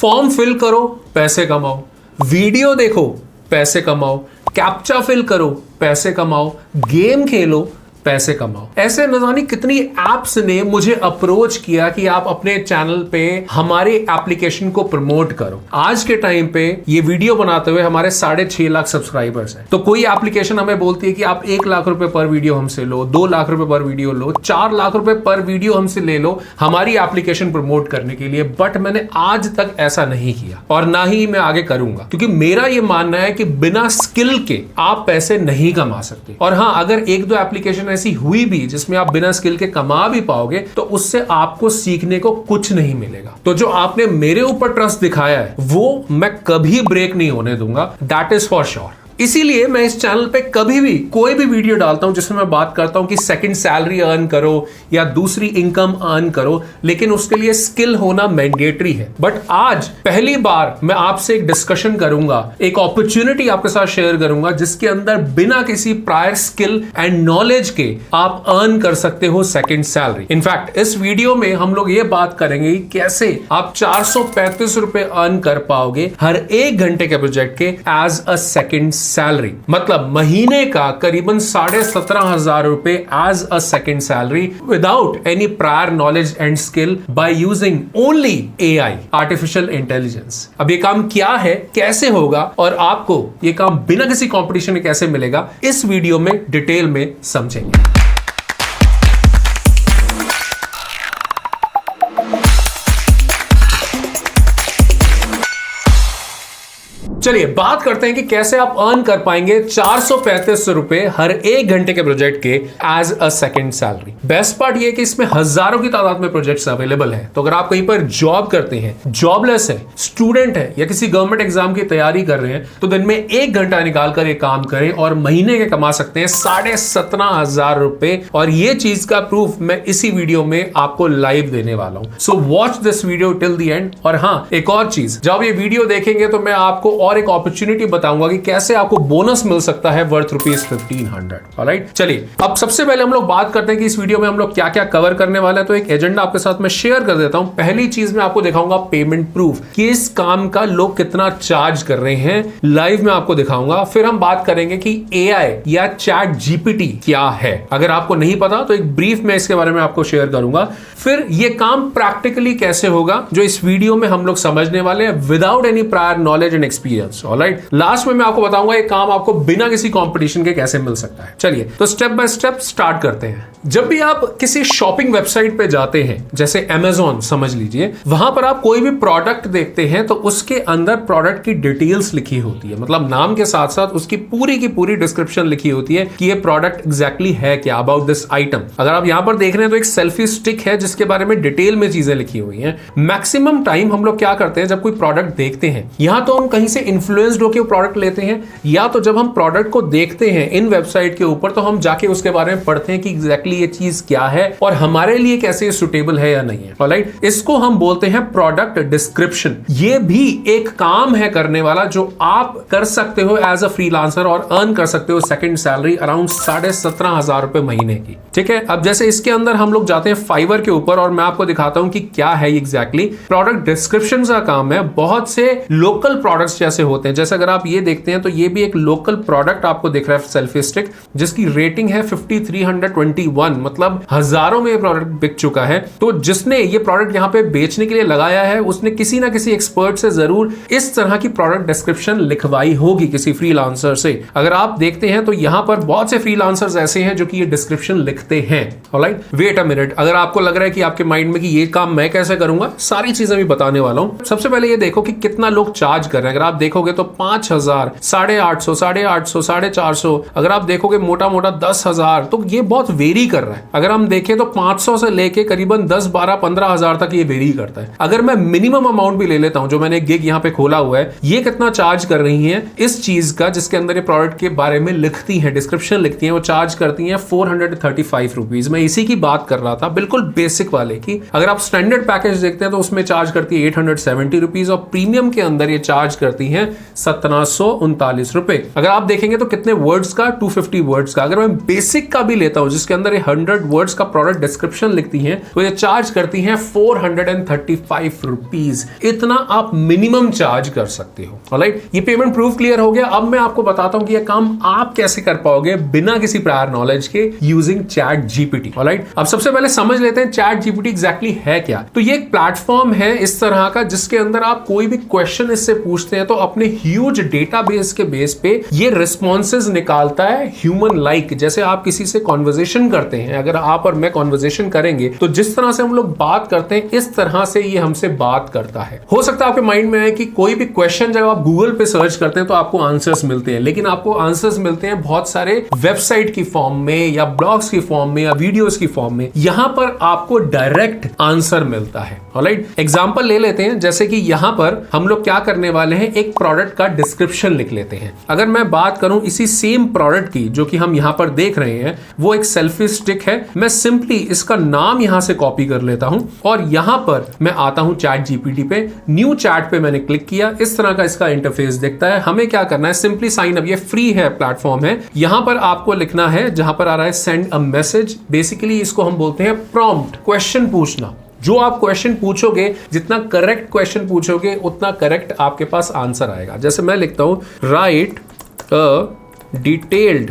Form fill करो, पैसे कमाओ, वीडियो देखो, पैसे कमाओ, कैप्चा फिल करो, पैसे कमाओ, गेम खेलो, पैसे कमाओ। ऐसे न जाने कितनी एप्स ने मुझे अप्रोच किया कि आप अपने चैनल पे हमारे एप्लीकेशन को प्रमोट करो। आज के टाइम पे ये वीडियो बनाते हुए हमारे 6.5 लाख सब्सक्राइबर्स हैं। तो कोई एप्लीकेशन हमें बोलती है कि आप 1 लाख रुपए पर वीडियो हमसे लो, 2 लाख रुपए पर वीडियो लो, 4 लाख रुपए पर वीडियो हमसे ले लो हमारी एप्लीकेशन प्रमोट करने के लिए। बट मैंने आज तक ऐसा नहीं किया और ना ही मैं आगे करूंगा, क्योंकि मेरा ये मानना है कि बिना स्किल के आप पैसे नहीं कमा सकते। और हाँ, अगर 1-2 एप्लीकेशन ऐसी हुई भी जिसमें आप बिना स्किल के कमा भी पाओगे तो उससे आपको सीखने को कुछ नहीं मिलेगा। तो जो आपने मेरे ऊपर ट्रस्ट दिखाया है वो मैं कभी ब्रेक नहीं होने दूंगा, दैट इज फॉर श्योर। इसीलिए मैं इस चैनल पे कभी भी कोई भी वीडियो डालता हूं जिसमें मैं बात करता हूं कि सेकंड सैलरी अर्न करो या दूसरी इनकम अर्न करो, लेकिन उसके लिए स्किल होना मैंडेटरी है। बट आज पहली बार मैं आपसे एक डिस्कशन करूंगा, एक अपॉर्चुनिटी आपके साथ शेयर करूंगा जिसके अंदर बिना किसी प्रायर स्किल एंड नॉलेज के आप अर्न कर सकते हो सेकंड सैलरी। इनफैक्ट इस वीडियो में हम लोग ये बात करेंगे कि कैसे आप 435 रुपए अर्न कर पाओगे हर 1 घंटे के प्रोजेक्ट के एज अ सेकंड सैलरी। मतलब महीने का करीबन 17,500 रुपए as a second salary without any prior knowledge and skill by using only AI, artificial intelligence. अब ये काम क्या है, कैसे होगा और आपको ये काम बिना किसी कंपटीशन के कैसे मिलेगा, इस वीडियो में डिटेल में समझेंगे। चलिए बात करते हैं कि कैसे आप अर्न कर पाएंगे 435 रुपए हर 1 घंटे के प्रोजेक्ट के as a second salary. Best part ये कि इसमें हजारों की तादाद में प्रोजेक्ट्स अवेलेबल हैं। तो अगर आप कहीं पर जॉब करते हैं, जॉबलेस है, स्टूडेंट है या किसी गवर्नमेंट एग्जाम की तैयारी कर रहे हैं, तो दिन में 1 घंटा निकाल कर ये काम करें और महीने के कमा सकते हैं 17,500 रुपए। और ये चीज का प्रूफ मैं इसी वीडियो में आपको लाइव देने वाला हूं। So watch this video till the end. और हाँ, एक और चीज, जब ये वीडियो देखेंगे तो मैं आपको और एक अपॉर्चुनिटी बताऊंगा कि कैसे आपको बोनस मिल सकता है वर्थ ₹1500। ऑलराइट, चलिए अब सबसे पहले हम लोग बात करते हैं कि इस वीडियो में हम लोग क्या क्या कवर करने वाले हैं। तो एक एजेंडा आपके साथ मैं शेयर कर देता हूं। पहली चीज मैं आपको दिखाऊंगा पेमेंट प्रूफ, कि इस काम का लोग कितना चार्ज कर रहे हैं, लाइव में आपको दिखाऊंगा। फिर हम बात करेंगे कि AI या चैट GPT क्या है। अगर आपको नहीं पता तो एक ब्रीफ में इसके बारे में आपको शेयर करूंगा। फिर ये काम प्रैक्टिकली कैसे होगा, जो इस वीडियो में हम लोग समझने वाले हैं without any prior knowledge and experience. Alright, last में मैं आपको बताऊंगा ये काम आपको बिना किसी कंपटीशन के कैसे मिल सकता है। चलिए तो स्टेप बाय स्टेप स्टार्ट करते हैं। जब भी आप किसी शॉपिंग वेबसाइट पे जाते हैं, जैसे Amazon समझ लीजिए, वहां पर आप कोई भी प्रोडक्ट देखते हैं तो उसके अंदर प्रोडक्ट की डिटेल्स लिखी होती है। मतलब नाम के साथ साथ उसकी पूरी की पूरी डिस्क्रिप्शन लिखी होती है कि ये प्रोडक्ट एग्जैक्टली है क्या, अबाउट दिस आइटम। अगर आप यहां पर देख रहे हैं तो एक सेल्फी स्टिक है जिसके बारे में डिटेल में चीजें लिखी हुई हैं। मैक्सिमम टाइम हम लोग क्या करते हैं, जब कोई प्रोडक्ट देखते हैं, यहां तो हम कहीं से इन्फ्लुएंस्ड होकर प्रोडक्ट लेते हैं, या तो जब हम प्रोडक्ट को देखते हैं इन वेबसाइट के ऊपर तो हम जाके उसके बारे में पढ़ते हैं कि एग्जैक्टली ये चीज क्या है और हमारे लिए कैसे सुटेबल है या नहीं है। ऑलराइट, इसको हम बोलते हैं प्रोडक्ट डिस्क्रिप्शन। ये भी एक काम है करने वाला जो आप कर सकते हो एज अ फ्रीलांसर और अर्न कर सकते हो सेकंड सैलरी अराउंड 17,500 रुपए महीने की। ठीक है, अब जैसे इसके अंदर हम लोग जाते हैं फाइवर के ऊपर और मैं आपको दिखाता हूं कि क्या है एग्जैक्टली। प्रोडक्ट डिस्क्रिप्शन का काम है। बहुत से लोकल प्रोडक्ट्स जैसे होते हैं, जैसे अगर आप ये देखते हैं तो ये भी एक लोकल प्रोडक्ट आपको दिख रहा है, सेल्फी स्टिक, जिसकी रेटिंग है 5321, मतलब हजारों में ये प्रोडक्ट बिक चुका है। तो जिसने ये प्रोडक्ट यहाँ पे बेचने के लिए लगाया है उसने किसी ना किसी एक्सपर्ट से जरूर इस तरह की प्रोडक्ट डिस्क्रिप्शन लिखवाई होगी, किसी फ्रीलांसर से। अगर आप देखते हैं तो यहाँ पर बहुत से फ्रीलांसर्स ऐसे हैं जो कि ये डिस्क्रिप्शन लिखते हैं। ऑलराइट, वेट अ मिनट, अगर आपको लग रहा है कि आपके माइंड में कि ये काम मैं कैसे करूंगा, सारी चीजें भी बताने वाला हूं। सबसे पहले ये देखो कि कितना लोग चार्ज कर रहे हैं। अगर आप देखोगे तो 5,000, 850, 850, 450, अगर आप देखोगे मोटा मोटा 10,000, तो ये बहुत वेरी कर रहा है। अगर हम देखें तो 500 से लेके करीबन 10, 12, 15,000 तक ये वेरी करता है। अगर मैं मिनिमम अमाउंट भी ले लेता हूं, जो मैंने गिग यहाँ पे खोला हुआ है, ये कितना चार्ज कर रही है इस चीज का जिसके अंदर ये प्रोडक्ट के बारे में लिखती है, डिस्क्रिप्शन लिखती है, वो चार्ज करती है 435 रुपीज। मैं इसी की बात कर रहा था, बिल्कुल बेसिक वाले की। अगर आप स्टैंडर्ड पैकेज देखते हैं तो उसमें चार्ज करती है 870 रुपीज और प्रीमियम के अंदर ये चार्ज करती है हैं 1739 रुपए। अगर आप देखेंगे तो कितने वर्ड्स का, 250 वर्ड्स का। अगर मैं बेसिक का भी लेता हूं जिसके अंदर 100 वर्ड्स का प्रोडक्ट डिस्क्रिप्शन लिखती हैं, तो ये चार्ज करती हैं 435 रुपीज। इतना आप मिनिमम चार्ज कर सकते हो। ऑलराइट, ये पेमेंट प्रूफ क्लियर हो गया। अब मैं आपको बताता हूं कि ये काम आप कैसे कर पाओगे बिना किसी प्रायर नॉलेज के यूजिंग चैट जीपीटी। ऑलराइट, अब सबसे पहले समझ लेते हैं चैट जीपीटी एग्जैक्टली है क्या। तो ये एक प्लेटफॉर्म है इस तरह का जिसके अंदर आप कोई भी क्वेश्चन इससे पूछते हैं तो अपने ह्यूज डेटाबेस के बेस पे ये रिस्पॉन्सेज निकालता है ह्यूमन लाइक। जैसे आप किसी से कॉन्वर्जेशन करते हैं, अगर आप और मैं कॉन्वर्जेशन करेंगे तो जिस तरह से हम लोग बात करते हैं इस तरह से ये हमसे बात करता है। हो सकता है आपके माइंड में है कि कोई भी क्वेश्चन जब आप गूगल पे सर्च करते हैं तो आपको आंसर्स मिलते हैं, लेकिन आपको आंसर्स मिलते हैं बहुत सारे वेबसाइट की फॉर्म में या ब्लॉग्स की फॉर्म में या वीडियोस की फॉर्म में। यहां पर आपको डायरेक्ट आंसर मिलता है। ऑलराइट, एग्जांपल ले लेते हैं। जैसे कि यहां पर हम लोग क्या करने वाले हैं, एक प्रोडक्ट का डिस्क्रिप्शन लिख लेते हैं। अगर मैं बात करूं इसी सेम प्रोडक्ट की जो कि हम यहां पर देख रहे हैं, वो एक सेल्फी स्टिक है। मैं सिंपली इसका नाम यहां से कॉपी कर लेता हूं और यहां पर मैं आता हूं चैट जीपीटी पे, न्यू चैट पे मैंने क्लिक किया। इस तरह का इसका इंटरफेस दिखता है। हमें क्या करना है, सिंपली साइन अप। ये फ्री है, प्लेटफॉर्म है। यहां पर आपको लिखना है, जहां पर आ रहा है सेंड अ मैसेज, बेसिकली इसको हम बोलते हैं प्रॉम्प्ट, क्वेश्चन पूछना। जो आप क्वेश्चन पूछोगे, जितना करेक्ट क्वेश्चन पूछोगे उतना करेक्ट आपके पास आंसर आएगा। जैसे मैं लिखता हूं right a detailed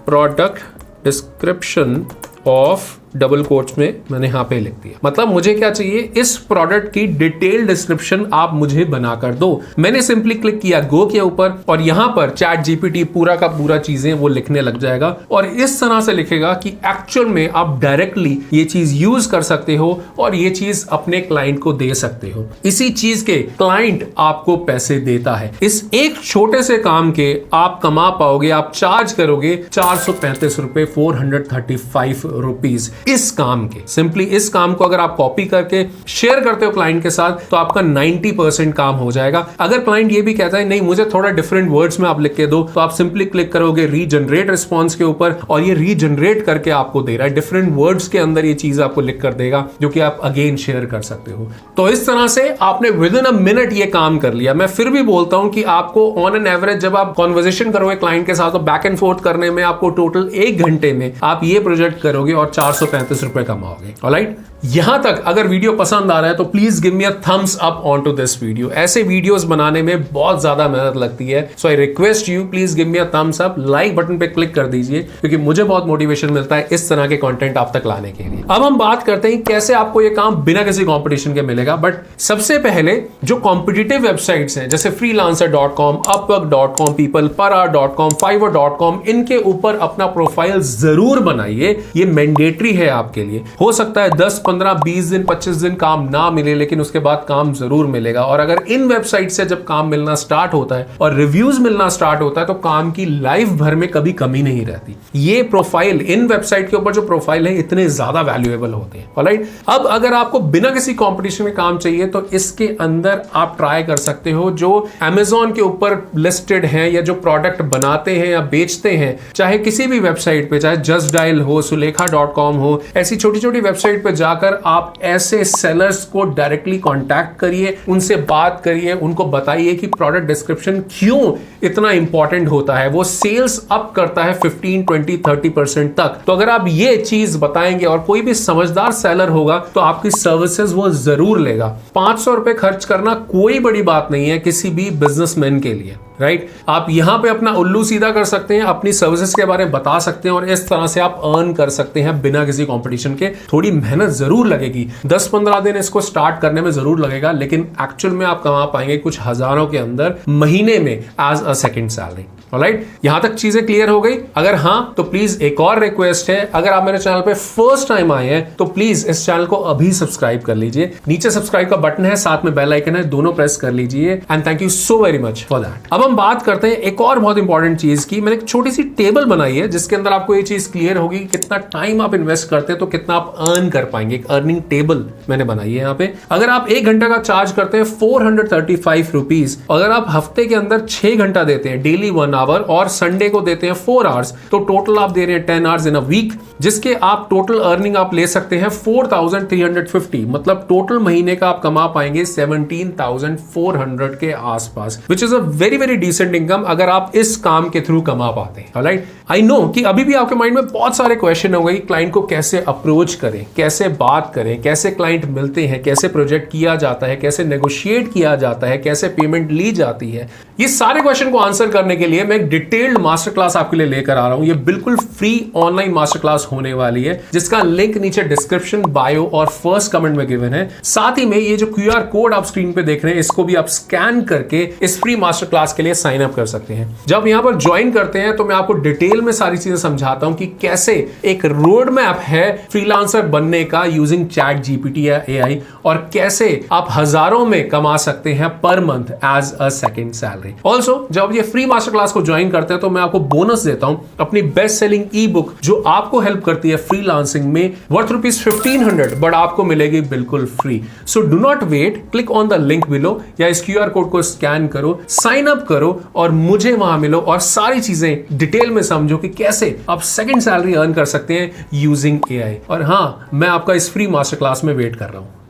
product description of, double quotes में मैंने यहां पे लिख दिया। मतलब मुझे क्या चाहिए, इस प्रोडक्ट की डिटेल डिस्क्रिप्शन आप मुझे बनाकर दो। मैंने सिंपली क्लिक किया गो के ऊपर और यहां पर चैट जीपीटी पूरा का पूरा चीजें वो लिखने लग जाएगा और इस तरह से लिखेगा कि एक्चुअल में आप डायरेक्टली ये चीज यूज कर सकते हो और ये चीज अपने क्लाइंट को दे सकते हो। इसी चीज के क्लाइंट आपको पैसे देता है। इस एक छोटे से काम के आप कमा पाओगे, आप चार्ज करोगे 435 रुपए, 435 रुपीज इस काम के। सिंपली इस काम को अगर आप कॉपी करके शेयर करते हो क्लाइंट के साथ तो आपका 90% काम हो जाएगा। अगर क्लाइंट ये भी कहता है नहीं मुझे थोड़ा डिफरेंट वर्ड्स में आप लिख के दो, तो आप सिंपली क्लिक करोगे रीजनरेट रिस्पॉन्स के ऊपर और ये रीजनरेट करके आपको दे रहा है। डिफरेंट वर्ड्स के अंदर ये चीज आपको लिख कर देगा जो कि आप अगेन शेयर कर सकते हो। तो इस तरह से आपने विद इन अ मिनट ये काम कर लिया। मैं फिर भी बोलता हूं कि आपको ऑन एन एवरेज जब आप कॉन्वर्सेशन करोगे क्लाइंट के साथ तो बैक एंड फोर्थ करने में आपको टोटल 1 घंटे में आप ये प्रोजेक्ट करोगे और 435 रुपए कमाओगे। ऑलराइट, यहां तक अगर वीडियो पसंद आ रहा है तो please give me a thumbs up on to this video. ऐसे वीडियोस बनाने में बहुत ज्यादा मेहनत लगती है, so I request you please give me a thumbs up. Like button पे क्लिक कर दीजिए क्योंकि मुझे बहुत मोटिवेशन मिलता है इस तरह के कंटेंट आप तक लाने के लिए। अब हम बात करते हैं कैसे आपको ये काम बिना किसी कंपटीशन के मिलेगा। बट सबसे पहले जो कॉम्पिटिटिव वेबसाइट्स हैं जैसे freelancer.com, upwork.com, peoplepara.com, fiverr.com, इनके ऊपर अपना प्रोफाइल जरूर बनाइए। ये मैंडेटरी है आपके लिए। हो सकता है 10, 15, 20 दिन, 25 दिन काम ना मिले, लेकिन उसके बाद काम जरूर मिलेगा। और अगर इन वेबसाइट से जब काम मिलना स्टार्ट होता है और रिव्यूज मिलना स्टार्ट होता है तो काम की लाइफ भर में कभी कमी नहीं रहती। ये प्रोफाइल, इन वेबसाइट के ऊपर जो प्रोफाइल है इतने ज्यादा वैल्यूएबल होते हैं। ऑलराइट, अब अगर आपको बिना किसी कंपटीशन के काम चाहिए तो इसके अंदर आप ट्राई कर सकते हो जो Amazon के ऊपर लिस्टेड हैं या जो प्रोडक्ट बनाते हैं या बेचते हैं, चाहे किसी भी वेबसाइट पे, चाहे जस्ट डायल हो, सुलेखा.com हो, ऐसी छोटी छोटी वेबसाइट पे जाकर आप ऐसे सेलर्स को डायरेक्टली कांटेक्ट करिए, उनसे बात करिए, उनको बताइए कि प्रोडक्ट डिस्क्रिप्शन क्यों इतना इंपॉर्टेंट होता है। वो सेल्स अप करता है 15, 20, 30% तक। तो अगर आप ये चीज बताएंगे और कोई भी समझदार सेलर होगा तो आपकी सर्विसेज वो जरूर लेगा। 500 रुपए खर्च करना कोई बड़ी बात नहीं है किसी भी बिजनेसमैन के लिए। राइट, आप यहां पे अपना उल्लू सीधा कर सकते हैं, अपनी सर्विसेज के बारे में बता सकते हैं और इस तरह से आप अर्न कर सकते हैं बिना किसी कंपटीशन के। थोड़ी मेहनत जरूर लगेगी, 10-15 दिन इसको स्टार्ट करने में जरूर लगेगा, लेकिन एक्चुअल में आप कमा पाएंगे कुछ हजारों के अंदर महीने में as a second salary. Alright, यहां तक चीजें क्लियर हो गई? अगर हां तो प्लीज एक और रिक्वेस्ट है, अगर आप मेरे चैनल पे फर्स्ट टाइम आए हैं तो प्लीज इस चैनल को अभी सब्सक्राइब कर लीजिए। नीचे सब्सक्राइब का बटन है, साथ में बेल आइकन है, दोनों प्रेस कर लीजिए। And thank you so very much for that. अब हम बात करते हैं एक और बहुत इंपॉर्टेंट चीज की, मैंने एक छोटी सी टेबल बनाई है जिसके अंदर आपको ये चीज क्लियर होगी कि कितना टाइम आप इन्वेस्ट करते हैं तो कितना आप अर्न कर पाएंगे। एक अर्निंग टेबल मैंने बनाई है यहाँ पे। अगर आप 1 घंटा का चार्ज करते हैं 435 रुपीज, अगर आप हफ्ते के अंदर 6 घंटा देते हैं डेली 1 आवर और संडे को देते हैं 4 आवर्स, तो टोटल आप दे रहे हैं 10 आवर्स इन अ वीक, जिसके आप टोटल अर्निंग आप ले सकते हैं 4350। मतलब टोटल महीने का आप कमा पाएंगे 17,400 के आसपास, which is a very very decent income अगर आप इस काम के थ्रू कमा पाते हैं। ऑलराइट, आई नो कि अभी भी आपके माइंड में बहुत सारे क्वेश्चन होंगे कि क्लाइंट को कैसे अप्रोच करें, कैसे बात करें, कैसे क्लाइंट मिलते हैं, कैसे प्रोजेक्ट किया जाता है, कैसे नेगोशिएट किया जाता है, कैसे पेमेंट ली जाती है। ये सारे क्वेश्चन को आंसर करने के लिए मैं एक डिटेल्ड मास्टर क्लास आपके लिए लेकर आ रहा हूं। ये बिल्कुल फ्री ऑनलाइन मास्टर क्लास होने वाली है, जिसका लिंक नीचे डिस्क्रिप्शन, बायो और फर्स्ट कमेंट में गिवन है। साथ ही में ये जो QR कोड आप स्क्रीन पे देख रहे हैं, इसको भी आप स्कैन करके इस फ्री मास्टर क्लास के लिए साइन अप कर सकते हैं। जब यहां पर ज्वाइन करते हैं तो मैं आपको डिटेल में सारी चीजें समझाता हूं कि कैसे एक रोड मैप है फ्रीलांसर बनने का यूजिंग ChatGPT या AI, और कैसे आप हजारों में कमा सकते हैं per month as a second salary. Also जब ये फ्री मास्टर क्लास को ज्वाइन करते हैं तो मैं आपको बोनस देता हूं, अपनी बेस्ट सेलिंग ई बुक जो आपको हेल्प करती है फ्रीलांसिंग में, वर्थ ₹1500, बट आपको मिलेगी बिल्कुल free. So do not wait, click on the link below या इस QR कोड को स्कैन करो, साइन अप करो और मुझे वहां मिलो और सारी चीजें डिटेल में समझो कि कैसे आप सेकंड सैलरी अर्न कर सकते हैं यूजिंग AI। और हां, मैं आपका इस फ्री मास्टर क्लास में वेट कर रहा हूं।